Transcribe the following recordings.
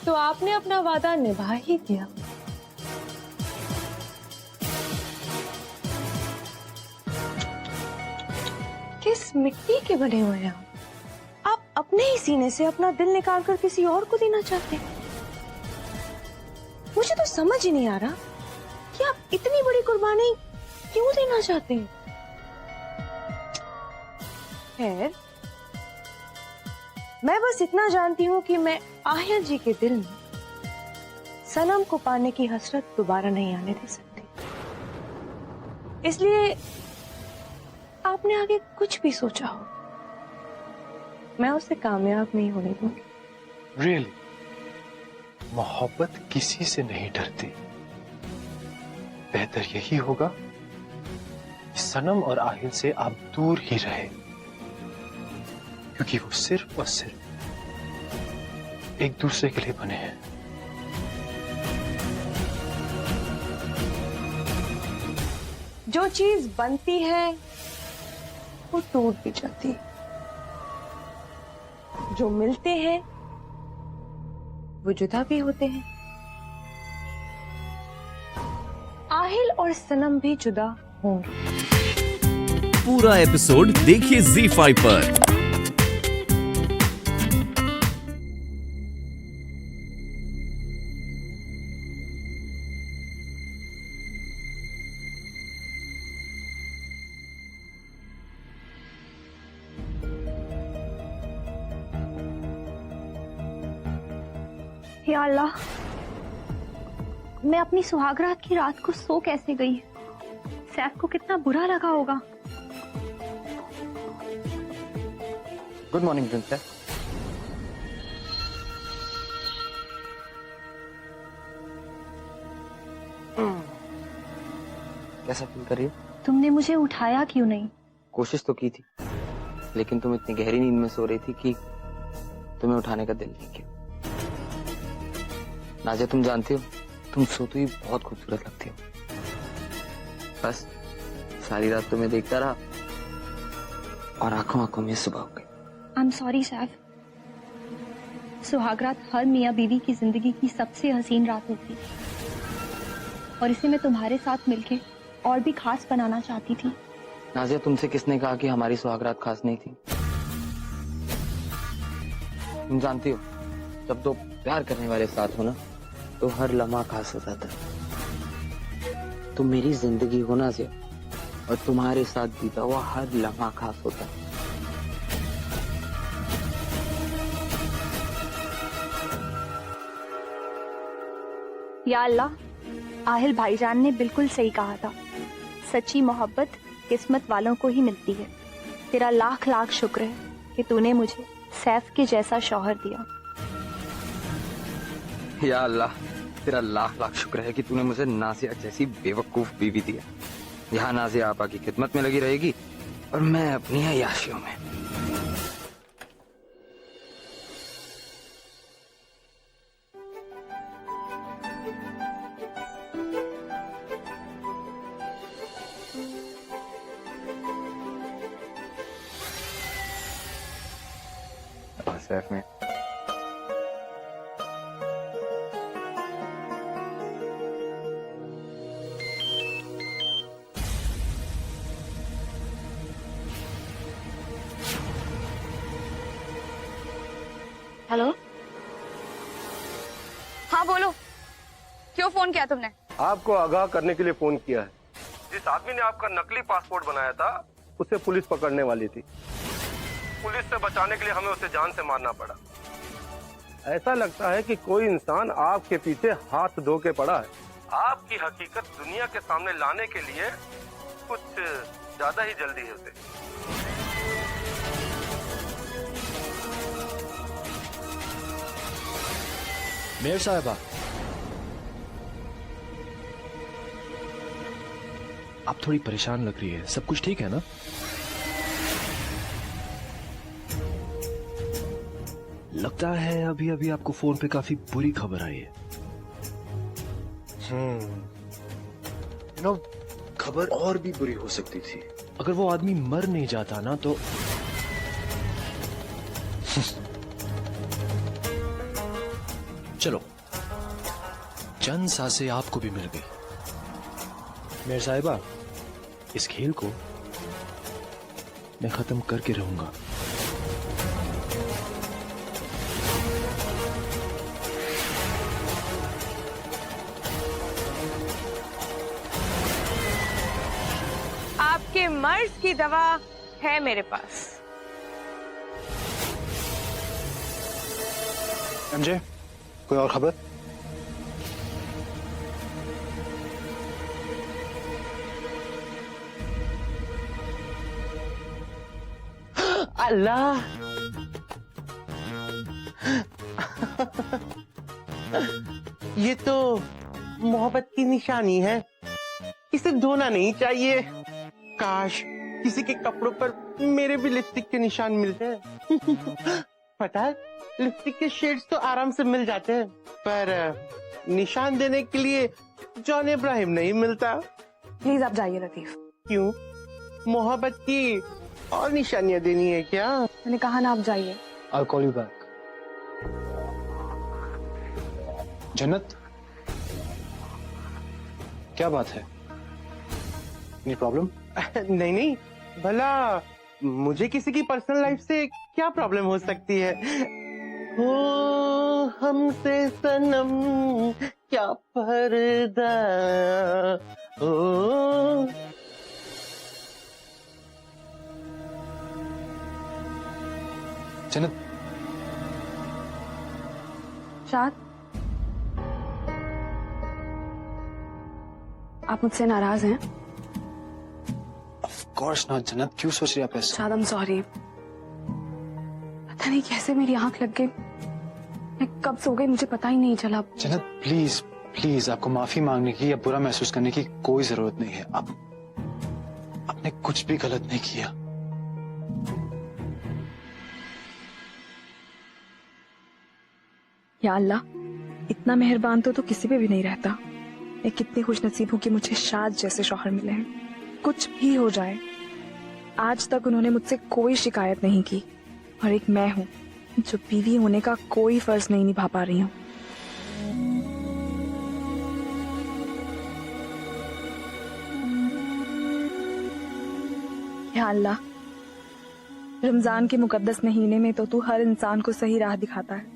तो आपने अपना वादा निभा ही दिया। किस मिट्टी के बने हुए हैं आप अपने ही सीने से अपना दिल निकालकर किसी और को देना चाहते हैं। मुझे तो समझ ही नहीं आ रहा कि आप इतनी बड़ी कुर्बानी क्यों देना चाहते हैं। खैर, मैं बस इतना जानती हूँ कि मैं आहिल जी के दिल में सनम को पाने की हसरत दोबारा नहीं आने दे सकती। इसलिए आपने आगे कुछ भी सोचा हो, मैं उससे कामयाब नहीं होने दूंगी। Really? मोहब्बत किसी से नहीं डरती। बेहतर यही होगा कि सनम और आहिल से आप दूर ही रहे, क्योंकि वो सिर्फ और सिर्फ एक दूसरे के लिए बने हैं। जो चीज बनती है वो टूट भी जाती है, जो मिलते हैं वो जुदा भी होते हैं। आहिल और सनम भी जुदा होंगे। पूरा एपिसोड देखिए ZEE5 पर। या अल्लाह, मैं अपनी सुहागरात की रात को सो कैसे गई। सैफ को कितना बुरा लगा होगा। Good morning princess. कैसा फील कर रही हो? तुमने मुझे उठाया क्यों नहीं? कोशिश तो की थी, लेकिन तुम इतनी गहरी नींद में सो रही थी कि तुम्हें उठाने का दिल नहीं किया। नाजिया, तुम जानती हो, तुम सोती हुई बहुत खूबसूरत लगती हो। बस सारी रात तुम्हें देखता रहा और आंखों आंखों में सुबह हो गई। I am sorry Saif. सुहागरात हर मियाँ बीवी की जिंदगी की सबसे हसीन रात होती है, और इसे मैं तुम्हारे साथ मिलके और भी खास बनाना चाहती थी। नाजिया, तुमसे किसने कहा कि हमारी सुहागरात खास नहीं थी? तुम जानती हो, जब दो प्यार करने वाले साथ हो ना, तो हर लम्हा खास हो जाता है। तुम मेरी जिंदगी हो नाजिया, और तुम्हारे साथ बीता हुआ हर लम्हा खास होता है। या अल्लाह, आहिल भाईजान ने बिल्कुल सही कहा था। सच्ची मोहब्बत किस्मत वालों को ही मिलती है। तेरा लाख लाख शुक्र है कि तूने मुझे सैफ के जैसा शौहर दिया। या अल्लाह, तेरा लाख लाख शुक्र है कि तूने मुझे नाजिया जैसी बेवकूफ बीवी दिया। यहाँ नाजिया आपा की खिदमत में लगी रहेगी और मैं अपनी अय्याशियों में। सैफ में हेलो, हाँ बोलो, क्यों फोन किया तुमने? आपको आगाह करने के लिए फोन किया है। जिस आदमी ने आपका नकली पासपोर्ट बनाया था, उसे पुलिस पकड़ने वाली थी। पुलिस से बचाने के लिए हमें उसे जान से मारना पड़ा। ऐसा लगता है कि कोई इंसान आपके पीछे हाथ धो के पड़ा है। आपकी हकीकत दुनिया के सामने लाने के लिए कुछ ज्यादा ही जल्दी है उसे। मेयर साहबा, आप थोड़ी परेशान लग रही है। सब कुछ ठीक है ना? लगता है अभी अभी आपको फोन पे काफी बुरी खबर आई है। खबर और भी बुरी हो सकती थी। अगर वो आदमी मर नहीं जाता ना तो चलो, चंद सांसें आपको भी मिल गई। मेरे साहिबा, इस खेल को मैं खत्म करके रहूंगा। आपके मर्ज की दवा है मेरे पास। समझे? कोई और खबर? अल्लाह, ये तो मोहब्बत की निशानी है। इसे धोना नहीं चाहिए। काश किसी के कपड़ों पर मेरे भी लिपस्टिक के निशान मिलते हैं। पता है, लिपस्टिक के शेड्स तो आराम से मिल जाते हैं, पर निशान देने के लिए जॉन इब्राहिम नहीं मिलता। प्लीज आप जाइए लतीफ। क्यों? मोहब्बत की और निशानियां देनी है क्या? मैंने कहा ना, आप जाइए। I'll call you back. जन्नत, क्या बात है? Any problem? नहीं नहीं, भला मुझे किसी की पर्सनल लाइफ से क्या प्रॉब्लम हो सकती है? हो हमसे सनम क्या पर्दा, ओ जन्नत, शाद, आप मुझसे नाराज हैं? of course not, जन्नत, क्यों सोच रही है आप ऐसा? शाद, I'm sorry। पता नहीं कैसे मेरी आंख लग गई। मैं कब सो गई मुझे पता ही नहीं चला। जन्नत, प्लीज प्लीज, आपको माफी मांगने की या बुरा महसूस करने की कोई जरूरत नहीं है। आपने कुछ भी गलत नहीं किया। या अल्लाह, इतना मेहरबान तो किसी पे भी नहीं रहता। मैं कितनी खुशनसीब हूँ कि मुझे शाद जैसे शौहर मिले हैं। कुछ भी हो जाए, आज तक उन्होंने मुझसे कोई शिकायत नहीं की, और एक मैं हूँ जो बीवी होने का कोई फर्ज नहीं निभा पा रही हूँ। या अल्लाह, रमजान के मुकद्दस महीने में तो तू हर इंसान को सही राह दिखाता है।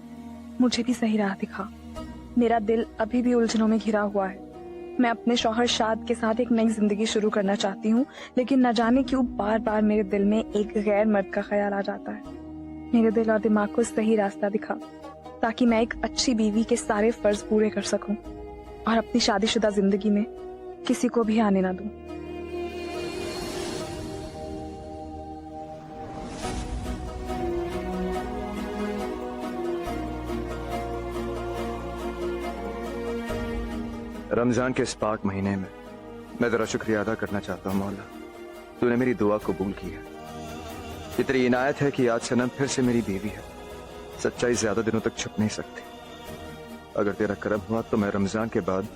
मुझे भी सही राह दिखा। मेरा दिल अभी भी उलझनों में घिरा हुआ है। मैं अपने शौहर शाद के साथ एक नई जिंदगी शुरू करना चाहती हूँ, लेकिन न जाने क्यों बार बार मेरे दिल में एक गैर मर्द का ख्याल आ जाता है। मेरे दिल और दिमाग को सही रास्ता दिखा, ताकि मैं एक अच्छी बीवी के सारे फर्ज पूरे कर सकूं और अपनी शादीशुदा जिंदगी में किसी को भी आने ना दूं। रमजान के इस पाक महीने में मैं जरा शुक्रिया अदा करना चाहता हूँ मौला, तूने मेरी दुआ कबूल की है। ये तेरी इनायत है कि आज सनम फिर से मेरी बीवी है। सच्चाई ज्यादा दिनों तक छुप नहीं सकती। अगर तेरा करम हुआ तो मैं रमजान के बाद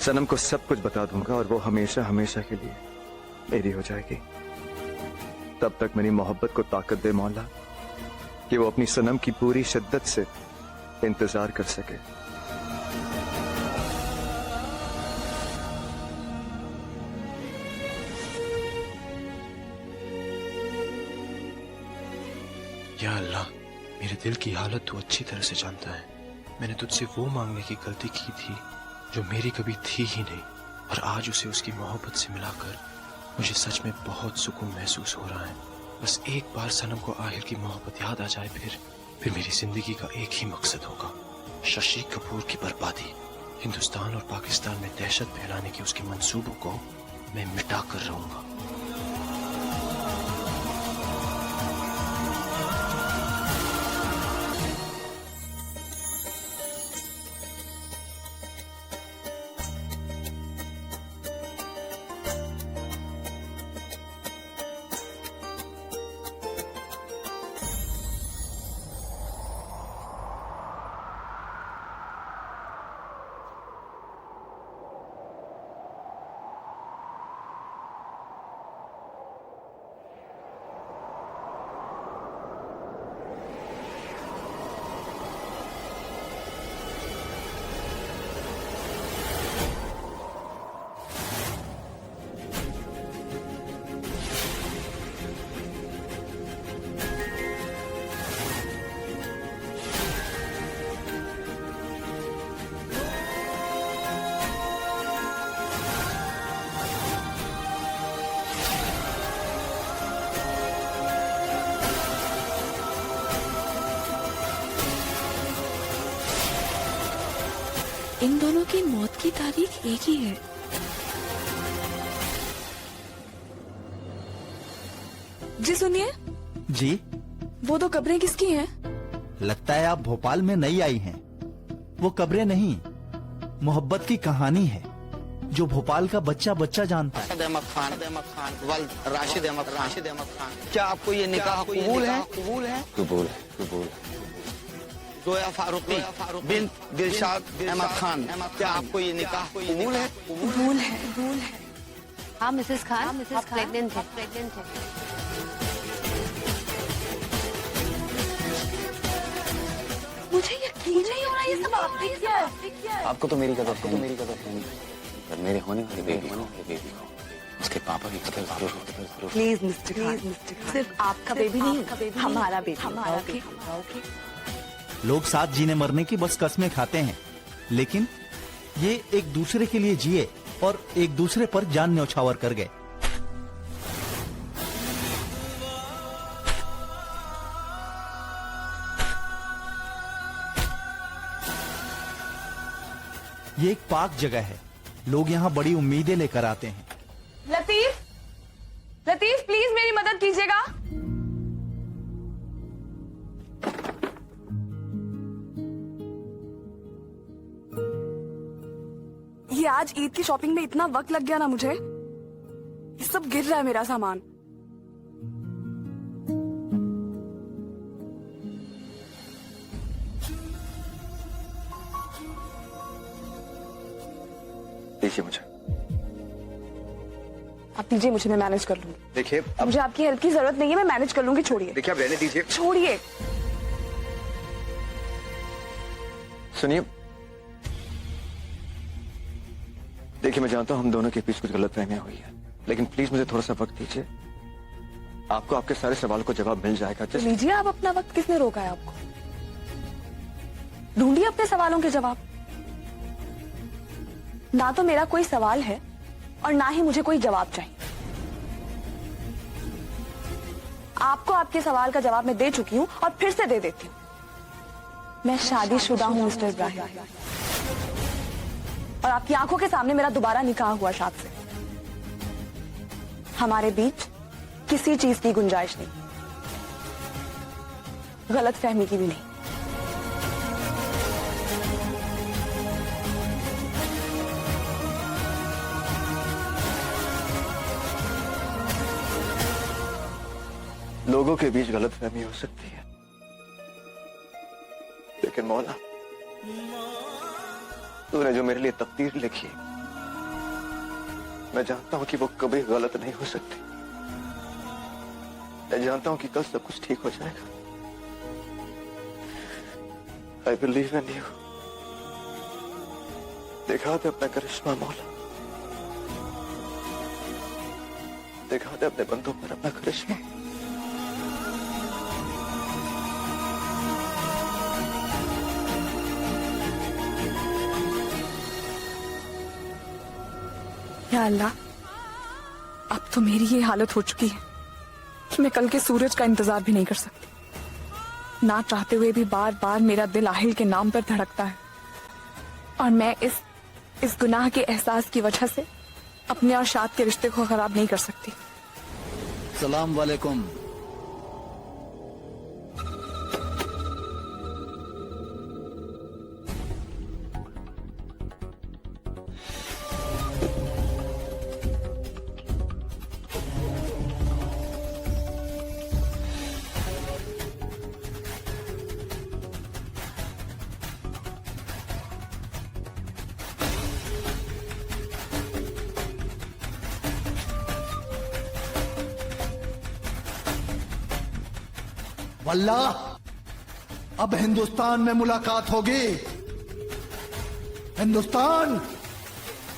सनम को सब कुछ बता दूंगा और वो हमेशा हमेशा के लिए मेरी हो जाएगी। तब तक मेरी मोहब्बत को ताकत दे मौला कि वो अपनी सनम की पूरी शिद्दत से इंतजार कर सके। या अल्लाह, मेरे दिल की हालत तू अच्छी तरह से जानता है। मैंने तुझसे वो मांगने की गलती की थी जो मेरी कभी थी ही नहीं, और आज उसे उसकी मोहब्बत से मिलाकर मुझे सच में बहुत सुकून महसूस हो रहा है। बस एक बार सनम को आहिल की मोहब्बत याद आ जाए, फिर मेरी जिंदगी का एक ही मकसद होगा, शशि कपूर की बर्बादी। हिंदुस्तान और पाकिस्तान में दहशत फैलाने के उसके मंसूबों को मैं मिटा कर रहूंगा। इन दोनों की मौत की तारीख एक ही है। जी सुनिए। जी, वो दो कब्रें किसकी हैं? लगता है आप भोपाल में नई आई हैं। वो कब्रें नहीं, मोहब्बत की कहानी है जो भोपाल का बच्चा बच्चा जानता है। अहमद खान, राशिद अहमद खान। क्या आपको ये निकाह कबूल है? कबूल है। जोया फारूकी बिन दिलशाद अहमद खान, क्या आपको ये निकाह कबूल है? कबूल है। हाँ मिसेस खान, आप प्रेग्नेंट है। मुझे यकीन नहीं हो रहा ये सब आपने किया है। आपको तो मेरी कदर नहीं, पर मेरे होने वाली बेबी को उसके पापा की कदर जरूर होगी। प्लीज मिस्टर खान, सिर्फ आपका बेबी नहीं, हमारा बेबी। लोग साथ जीने मरने की बस कस्में खाते हैं, लेकिन ये एक दूसरे के लिए जिए और एक दूसरे पर जान न्यौछावर कर गए। ये एक पाक जगह है, लोग यहाँ बड़ी उम्मीदें लेकर आते हैं। लतीफ प्लीज मेरी मदद कीजिएगा। ये आज ईद की शॉपिंग में इतना वक्त लग गया ना मुझे, ये सब गिर रहा है मेरा सामान। देखिए मुझे, आप दीजिए मुझे, मैं मैनेज कर लूंगी। देखिए मुझे आपकी हेल्प की जरूरत नहीं है, मैं मैनेज कर लूंगी। छोड़िए, देखिए आप रहने दीजिए। छोड़िए। सुनिए, देखिए मैं जानता हूं हम दोनों के बीच कुछ गलतफहमियां हुई है, लेकिन प्लीज मुझे थोड़ा सा वक्त दीजिए। आपको आपके सारे सवालों को जवाब मिल जाएगा। तो लीजिए आप अपना वक्त, किसने रोका है आपको? ढूंढिए अपने सवालों के जवाब। ना तो मेरा कोई सवाल है और ना ही मुझे कोई जवाब चाहिए। आपको आपके सवाल का जवाब मैं दे चुकी हूं और फिर से दे देती हूं। मैं शादीशुदा हूं मिस्टर इब्राहिम, और आपकी आंखों के सामने मेरा दोबारा निकाह हुआ शाद से। हमारे बीच किसी चीज की गुंजाइश नहीं, गलत फहमी की भी नहीं। लोगों के बीच गलतफहमी हो सकती है, लेकिन मौला, तूने जो मेरे लिए तकदीर लिखी, मैं जानता हूं कि वो कभी गलत नहीं हो सकती। मैं जानता हूं कि कल सब कुछ ठीक हो जाएगा। I believe in you. दिखा दे अपना करिश्मा मौला, दिखा दे अपने बंदों पर अपना करिश्मा। या अल्लाह, अब तो मेरी ये हालत हो चुकी है कि मैं कल के सूरज का इंतजार भी नहीं कर सकती। ना चाहते हुए भी बार बार मेरा दिल आहिल के नाम पर धड़कता है, और मैं इस गुनाह के एहसास की वजह से अपने और शाद के रिश्ते को खराब नहीं कर सकती। सलाम वालेकुम। वल्लाह, अब हिंदुस्तान में मुलाकात होगी। हिंदुस्तान,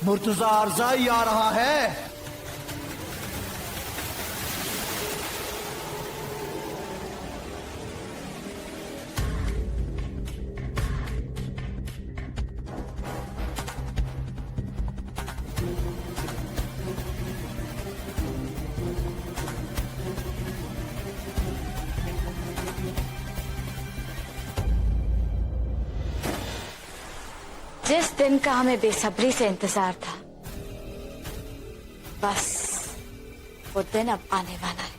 मुर्तजा अरजाई आ रहा है। जिस दिन का हमें बेसब्री से इंतजार था, बस वो दिन अब आने वाला है।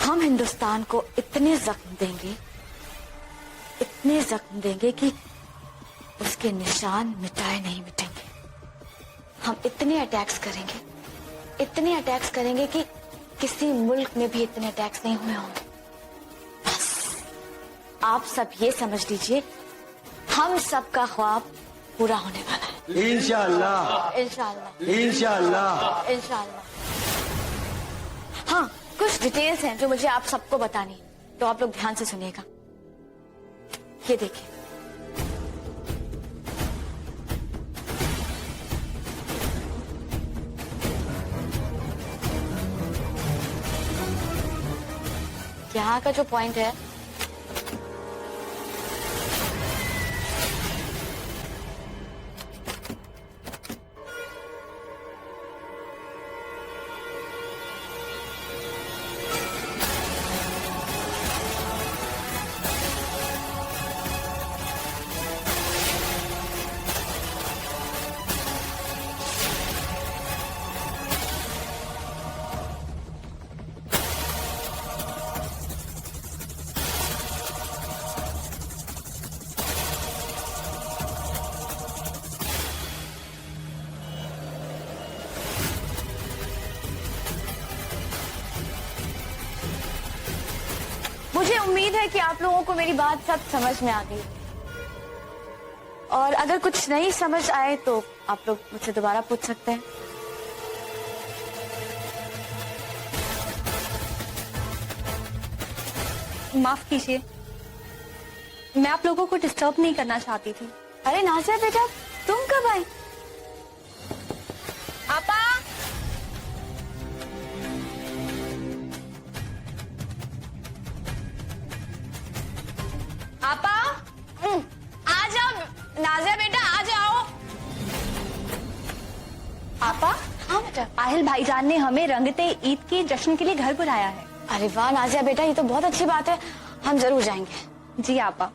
हम हिंदुस्तान को इतने जख्म देंगे कि उसके निशान मिटाए नहीं मिटेंगे। हम इतने अटैक्स करेंगे कि किसी मुल्क में भी इतने अटैक्स नहीं हुए होंगे। बस आप सब ये समझ लीजिए, हम सब का ख्वाब पूरा होने वाला है। इंशाअल्लाह, इंशाअल्लाह, इंशाअल्लाह। इंशाअल्लाह। हाँ, कुछ डिटेल्स हैं जो मुझे आप सबको बतानी है, तो आप लोग ध्यान से सुनिएगा। ये देखिए, यहाँ का जो पॉइंट है, मुझे उम्मीद है कि आप लोगों को मेरी बात सब समझ में आ गई, और अगर कुछ नहीं समझ आए तो आप लोग मुझसे दोबारा पूछ सकते हैं। माफ कीजिए, मैं आप लोगों को डिस्टर्ब नहीं करना चाहती थी। अरे नाज़िया बेटा, तुम कब आई? आपा, आपा, आ जाओ नाज़िया बेटा, आ जाओ। आपा। हाँ बेटा। आहिल भाईजान ने हमें रंगते ईद के जश्न के लिए घर बुलाया है। अरे वाह नाज़िया बेटा, ये तो बहुत अच्छी बात है, हम जरूर जाएंगे। जी आपा।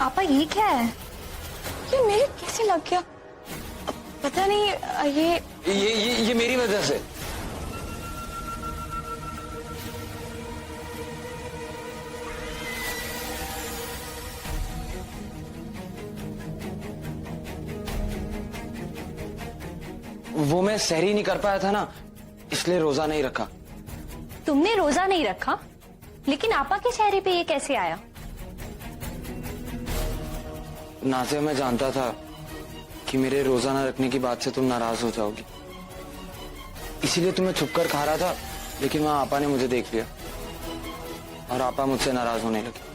आपा, ये क्या है? ये मेरे कैसे लग गया? पता नहीं, ये मेरी वजह से। वो मैं सहरी नहीं कर पाया था ना, इसलिए रोजा नहीं रखा। तुमने रोजा नहीं रखा, लेकिन आपा के चेहरे पे ये कैसे आया? नाज़िया, मैं जानता था कि मेरे रोजा न रखने की बात से तुम नाराज हो जाओगी, इसीलिए तुम्हें छुप कर खा रहा था, लेकिन वहां आपा ने मुझे देख लिया और आपा मुझसे नाराज होने लगी।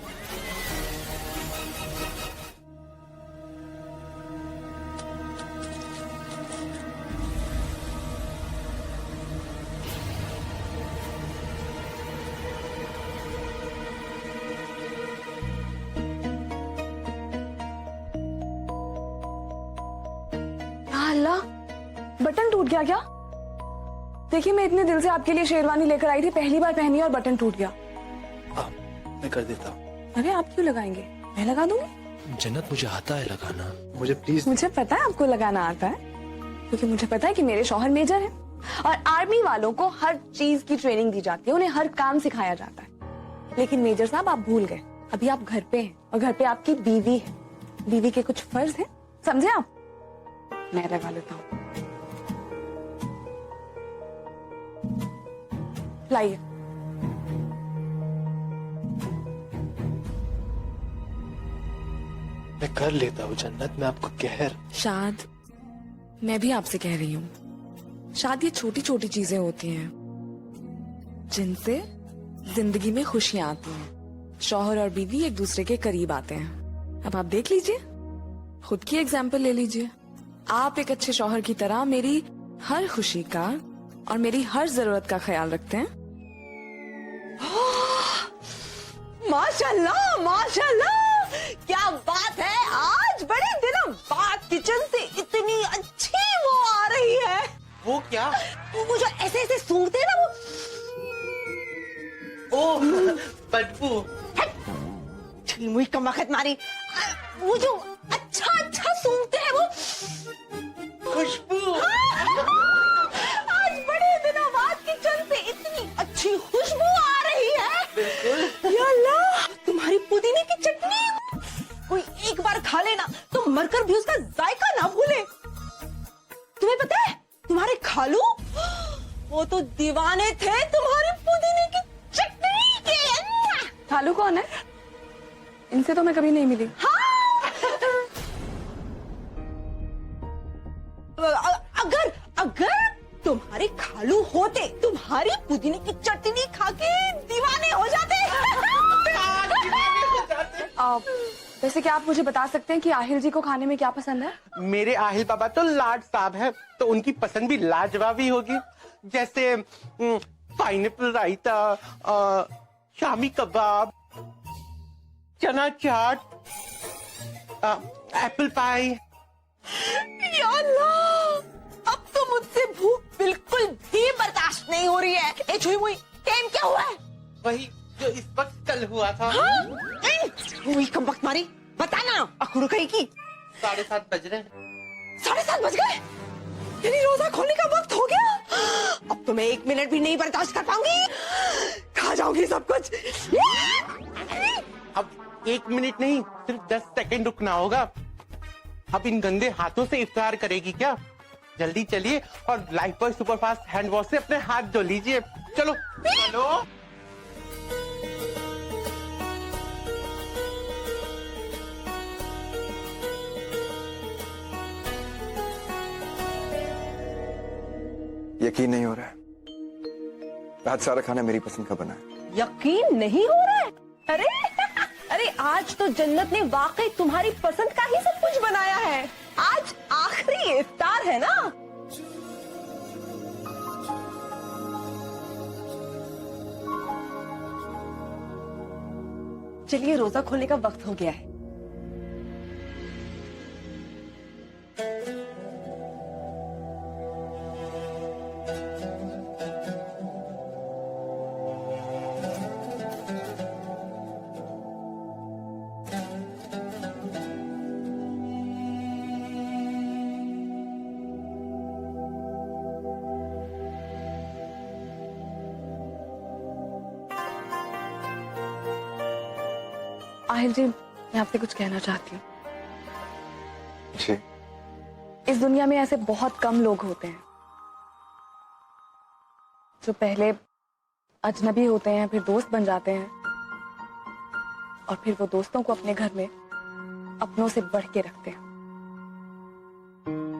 अल्लाह, बटन टूट गया क्या? देखिए, मैं इतने दिल से आपके लिए शेरवानी लेकर आई थी, पहली बार पहनी और बटन टूट गया। मैं कर देता हूँ। अरे आप क्यों लगाएंगे? मैं लगा दूंगी। जन्नत, मुझे आता है लगाना, मुझे प्लीज। मुझे पता है आपको लगाना आता है, क्योंकि मुझे पता है कि मेरे शौहर मेजर हैं और आर्मी वालों को हर चीज की ट्रेनिंग दी जाती है, उन्हें हर काम सिखाया जाता है। लेकिन मेजर साहब, आप भूल गए, अभी आप घर पे हैं और घर पे आपकी बीवी है। बीवी के कुछ फर्ज हैं, समझे आप? मैं लगा लेता हूँ। लाइए। मैं कर लेता हूँ जन्नत, मैं आपको शाद, मैं भी आपसे कह रही हूँ, शाद ये छोटी छोटी चीजें होती हैं जिनसे जिंदगी में खुशियां आती हैं। शौहर और बीवी एक दूसरे के करीब आते हैं। अब आप देख लीजिए, खुद की एग्जाम्पल ले लीजिए। आप एक अच्छे शौहर की तरह मेरी हर खुशी का और मेरी हर जरूरत का ख्याल रखते हैं। माशाल्लाह माशाल्लाह, क्या बात है, आज बड़े दिनों बाद किचन से इतनी अच्छी वो आ रही है। वो क्या? वो जो ऐसे ऐसे सूंघते हैं ना वो, ओह, बदबू। मुझे कमबख्त मारी। वो जो अच्छा अच्छा सूंघते हैं वो खुशबू। आज बड़े दिनों बाद किचन से इतनी अच्छी खुशबू आ रही है। बिल्कुल। या अल्लाह, तुम्हारी पुदीने की चटनी कोई एक बार खा लेना तो मरकर भी उसका जायका ना भूले। तुम्हें पता है तुम्हारे खालू, वो तो दीवाने थे तुम्हारी पुदीने की चटनी के। खालू कौन है? इनसे तो मैं कभी नहीं मिली। अगर अगर तुम्हारे खालू होते, तुम्हारी पुदीने की चटनी खा के दीवाने हो जाते। वैसे क्या आप मुझे बता सकते हैं कि आहिल जी को खाने में क्या पसंद है? मेरे आहिल बाबा तो लाड साहब है, तो उनकी पसंद भी लाजवाब ही होगी। जैसे पाइनएप्पल रायता, शामी कबाब, चना चाट, एप्पल पाई। या अल्लाह, अब तो मुझसे भूख बिल्कुल भी बर्दाश्त नहीं हो रही है। ए छुई मुई, टाइम क्या हुआ है? वही जो इस वक्त कल हुआ था। हुई कम वक्त मारी, बताना अखड़ू कहीं की। 7:30 बज रहे हैं। 7:30 बज गए, यानी रोजा खोलने का वक्त हो गया। अब तो मैं 1 मिनट भी नहीं बर्दाश्त कर पाऊंगी, खा जाऊंगी सब कुछ। अब 1 मिनट नहीं, सिर्फ 10 सेकंड रुकना होगा। अब इन गंदे हाथों से इफ्तार करेगी क्या? जल्दी चलिए और लाइफबॉय सुपरफास्ट हैंड वॉश से अपने हाथ धो लीजिए। चलो चलो। यकीन नहीं हो रहा है, आज सारा खाना मेरी पसंद का बना है। यकीन नहीं हो रहा है? अरे अरे, आज तो जन्नत ने वाकई तुम्हारी पसंद का ही सब कुछ बनाया है। आज आखिरी इफ्तार है ना। चलिए, रोजा खोलने का वक्त हो गया है। आहिल जी, मैं आपसे कुछ कहना चाहती हूँ। जी। इस दुनिया में ऐसे बहुत कम लोग होते हैं जो पहले अजनबी होते हैं, फिर दोस्त बन जाते हैं, और फिर वो दोस्तों को अपने घर में अपनों से बढ़ के रखते हैं।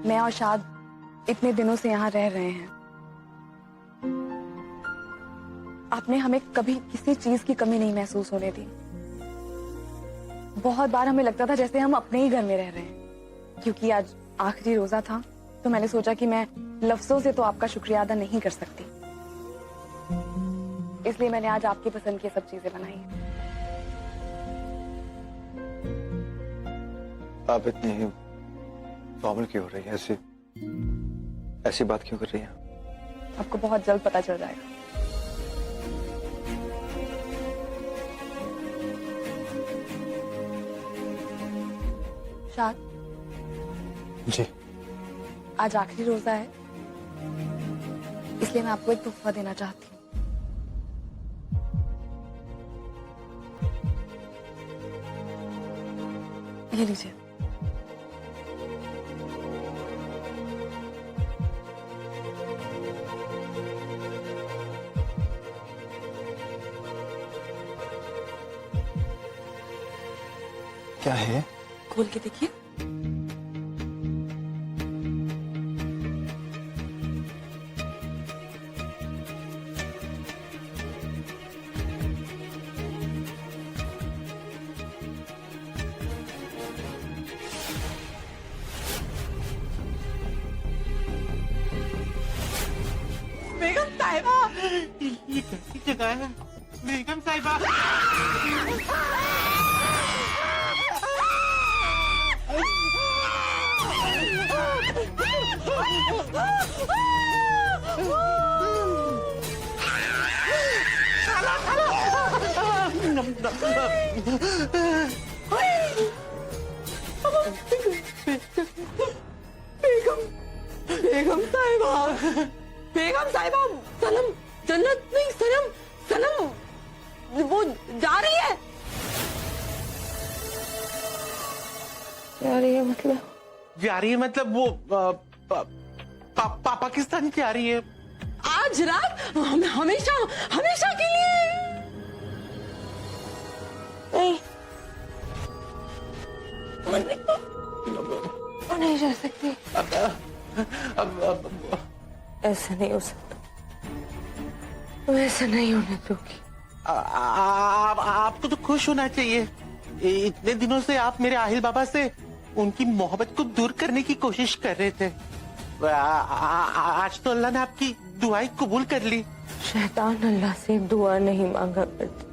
मैं और शाद इतने दिनों से यहाँ रह रहे हैं, आपने हमें कभी किसी चीज की कमी नहीं महसूस होने दी। बहुत बार हमें लगता था जैसे हम अपने ही घर में रह रहे हैं। क्योंकि आज आखिरी रोजा था, तो मैंने सोचा कि मैं लफ्जों से तो आपका शुक्रिया अदा नहीं कर सकती, इसलिए मैंने आज आपकी पसंद की सब चीजें बनाई हैं। आप इतनी फॉर्मल क्यों हो रही है? ऐसी बात क्यों कर रही है? आपको बहुत जल्द पता चल जाएगा। शाद जी। आज आखिरी रोजा है, इसलिए मैं आपको एक तोहफा देना चाहती हूँ। ये लीजिए। क्या है? खोल के देखिए। बेगम ताइबा, ये कैसी जगह है? बेगम साहिबा। बेगम साहिबा, बेगम साहिबा, सनम, जन्नत नहीं, सनम, सनम वो जा रही है। जा रही है मतलब वो पाकिस्तान जा रही है। आज रात हमेशा हमेशा के लिए नहीं, वो नहीं जा सकती। ऐसा नहीं हो सकता, तुम ऐसा नहीं होने दोगी। आपको तो खुश होना चाहिए। इतने दिनों से आप मेरे आहिल बाबा से उनकी मोहब्बत को दूर करने की कोशिश कर रहे थे। आज तो अल्लाह ने आपकी दुआएं कबूल कर ली। शैतान अल्लाह से दुआ नहीं मांगा करती।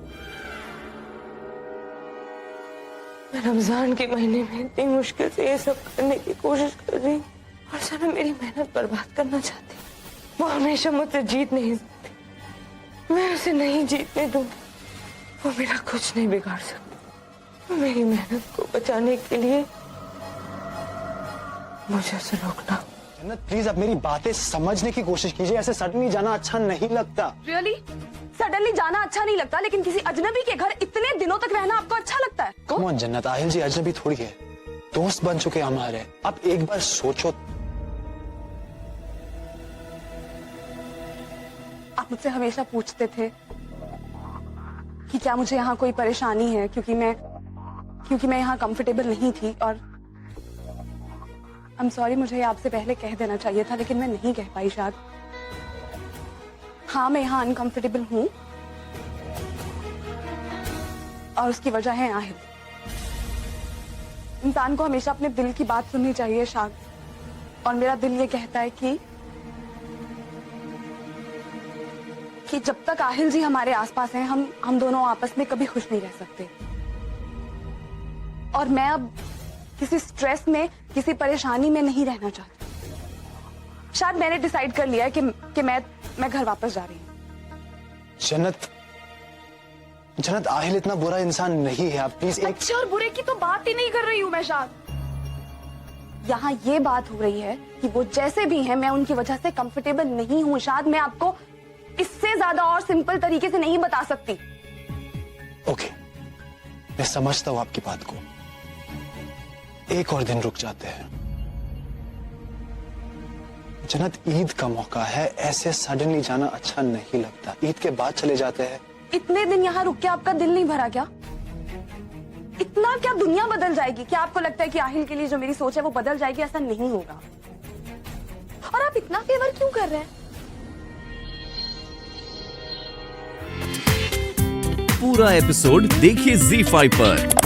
मैं रमजान के महीने में इतनी मुश्किल से ये सब करने की कोशिश कर रही हूँ और सनम मेरी मेहनत बर्बाद करना चाहती। वो हमेशा मुझसे जीत नहीं सकती, मैं उसे नहीं जीतने दूंगी। वो मेरा कुछ नहीं बिगाड़ सकती। मेरी मेहनत को बचाने के लिए मुझे उसे रोकना। जन्नत प्लीज अब मेरी बातें समझने की कोशिश कीजिए। ऐसे सडनली जाना अच्छा नहीं लगता। रियली सडनली जाना अच्छा नहीं लगता, लेकिन किसी अजनबी के घर इतने दिनों तक रहना आपको अच्छा लगता है? कम ऑन जन्नत, आहिल जी अजनबी थोड़ी है, दोस्त बन चुके हमारे। अब एक बार सोचो। आप मुझसे हमेशा पूछते थे कि क्या मुझे यहाँ कोई परेशानी है, क्योंकि मैं यहाँ कंफर्टेबल नहीं थी। और आई एम सॉरी, मुझे आपसे पहले कह देना चाहिए था, लेकिन मैं नहीं कह पाई शायद। हाँ, मैं यहाँ अनकंफर्टेबल हूँ और उसकी वजह है आहिल। इंसान को हमेशा अपने दिल की बात सुननी चाहिए शाद, और मेरा दिल ये कहता है कि जब तक आहिल जी हमारे आसपास हैं, हम दोनों आपस में कभी खुश नहीं रह सकते। और मैं अब किसी स्ट्रेस में, किसी परेशानी में नहीं रहना चाहती। शायद मैंने डिसाइड कर लिया है कि मैं घर वापस जा रही हूँ। जन्नत आहिल इतना बुरा इंसान नहीं है। आप प्लीज एक अच्छे और बुरे की तो बात ही नहीं कर रही हूँ मैं शाद। यहाँ ये बात हो रही है कि वो जैसे भी हैं, मैं उनकी वजह से कंफर्टेबल नहीं हूँ। शायद मैं आपको इससे ज्यादा और सिंपल तरीके से नहीं बता सकती। ओके, मैं समझता हूँ आपकी बात को। एक और दिन रुक जाते हैं। जन्नत, ईद का मौका है, ऐसे सडनली जाना अच्छा नहीं लगता। ईद के बाद चले जाते हैं। इतने दिन यहाँ रुक के आपका दिल नहीं भरा क्या? इतना क्या दुनिया बदल जाएगी? क्या आपको लगता है कि आहिल के लिए जो मेरी सोच है वो बदल जाएगी? ऐसा नहीं होगा। और आप इतना फेवर क्यों कर रहे हैं? पूरा एपिसोड देखिए ZEE5 पर।